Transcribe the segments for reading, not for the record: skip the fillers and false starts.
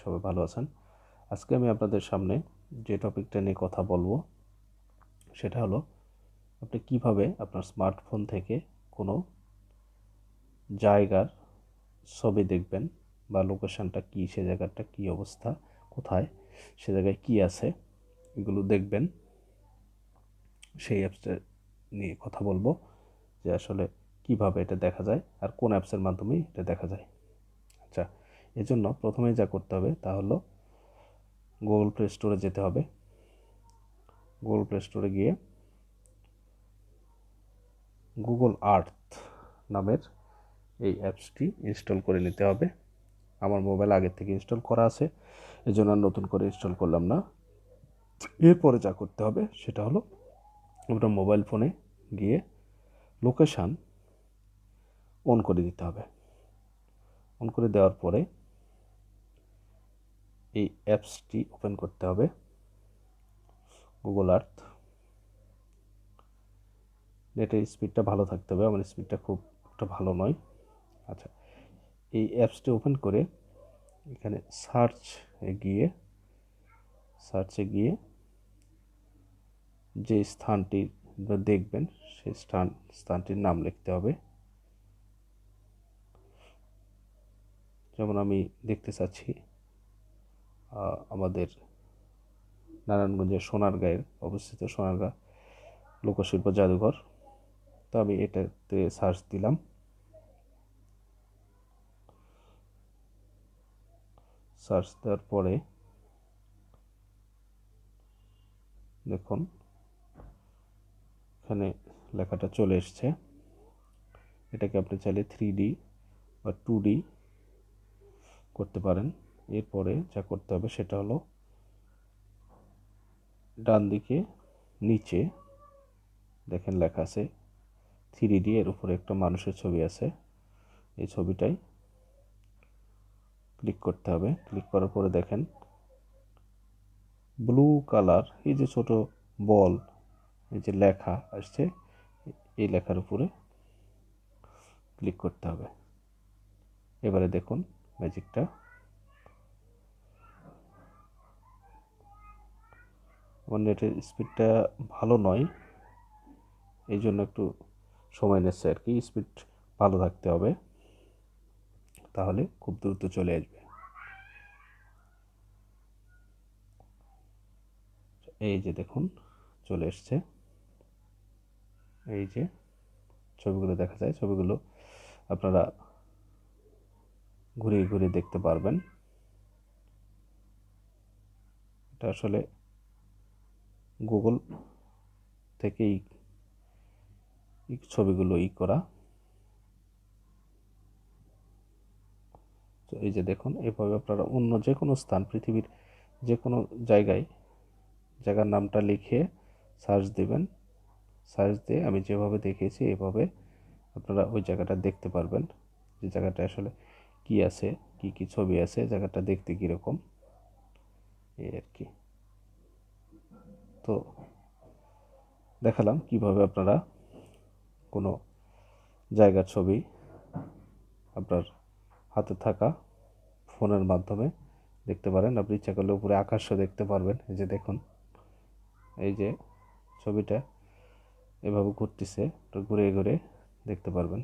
সবাই ভালো আছেন। আজকে আমি আপনাদের সামনে যে টপিকটা নিয়ে কথা বলবো সেটা হলো আপনি কিভাবে আপনার স্মার্টফোন থেকে কোনো জায়গার ছবি দেখবেন বা লোকেশনটা কী, সে জায়গাটা কী অবস্থা, কোথায়, সে জায়গায় কী আছে, এগুলো দেখবেন। সেই অ্যাপসটা নিয়ে কথা বলবো যে আসলে কিভাবে এটা দেখা যায় আর কোন অ্যাপসের মাধ্যমে এটা দেখা যায়। আচ্ছা, এজন্য প্রথমে যা করতে হবে তা হলো গুগল প্লে স্টোরে যেতে হবে। গুগল প্লে স্টোরে গিয়ে গুগল আর্থ নামের এই অ্যাপসটি ইনস্টল করে নিতে হবে। আমার মোবাইল আগের থেকে ইনস্টল করা আছে, এজন্য আর নতুন করে ইনস্টল করলাম না। এরপরে যা করতে হবে সেটা হলো আপনার মোবাইল ফোনে গিয়ে লোকেশান অন করে দিতে হবে। অন করে দেওয়ার পরে এই অ্যাপসটি ওপেন করতে হবে, গুগল আর্থ। নেটের স্পিডটা ভালো থাকতে হবে, আমার স্পিডটা খুব একটা ভালো নয়। আচ্ছা, এই অ্যাপসটি ওপেন করে এখানে সার্চে গিয়ে যে স্থানটি দেখবেন সেই স্থানটির নাম লিখতে হবে। যেমন আমি দেখতে চাচ্ছি আমাদের নারায়ণগঞ্জের সোনারগাঁয়ে অবস্থিত সোনারগাঁ লোকশিল্প জাদুঘর। তো আমি এটাতে সার্চ দিলাম। সার্চ দেওয়ার পরে দেখুন এখানে লেখাটা চলে এসছে। এটাকে আপনি চাইলে 3D বা 2D করতে পারেন। এরপরে যা করতে হবে সেটা হলো ডান দিকে নিচে দেখেন লেখা আছে 3D, এর উপরে একটা মানুষের ছবি আছে। এই ছবিটাই ক্লিক করতে হবে। ক্লিক করার পরে দেখেন ব্লু কালার এই যে ছোট বল, এই যে লেখা আসছে, এই লেখার উপরে ক্লিক করতে হবে। এবারে দেখুন ম্যাজিকটা। আমার নেটের স্পিডটা ভালো নয়, এই জন্য একটু সময় নিচ্ছে আর কি। স্পিড ভালো থাকতে হবে, তাহলে খুব দ্রুত চলে আসবে। এই যে দেখুন চলে এসছে। এই যে ছবিগুলো দেখা যায়, ছবিগুলো আপনারা ঘুরিয়ে ঘুরিয়ে দেখতে পারবেন। এটা আসলে গুগল থেকেই ছবিগুলো করা। তো এই যে দেখুন, এভাবে আপনারা অন্য যে কোনো স্থান, পৃথিবীর যে কোনো জায়গার নামটা লিখে সার্চ দেবেন। সার্চ দিয়ে আমি যেভাবে দেখিয়েছি এভাবে আপনারা ওই জায়গাটা দেখতে পারবেন, যে জায়গাটা আসলে কি আছে, কি কি ছবি আছে, জায়গাটা দেখতে কীরকম, এই আর কি। তো দেখালাম কিভাবে আপনারা কোনো জায়গার ছবি আপনার হাতে থাকা ফোনের মাধ্যমে দেখতে পারেন। আপনি ইচ্ছা করলে উপরে আকাশও দেখতে পারবেন। এই যে দেখুন, এই যে ছবিটা এভাবে ঘুরতেছে, তো ঘুরে ঘুরে দেখতে পারবেন।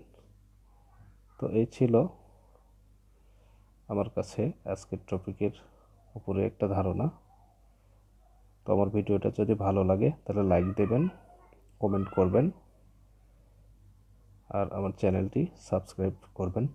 তো এই ছিল আমার কাছে আজকের টপিকের উপরে একটা ধারণা। তো আমার ভিডিওটা যদি ভালো লাগে তাহলে লাইক দেবেন, কমেন্ট করবেন আর আমার চ্যানেলটি সাবস্ক্রাইব করবেন।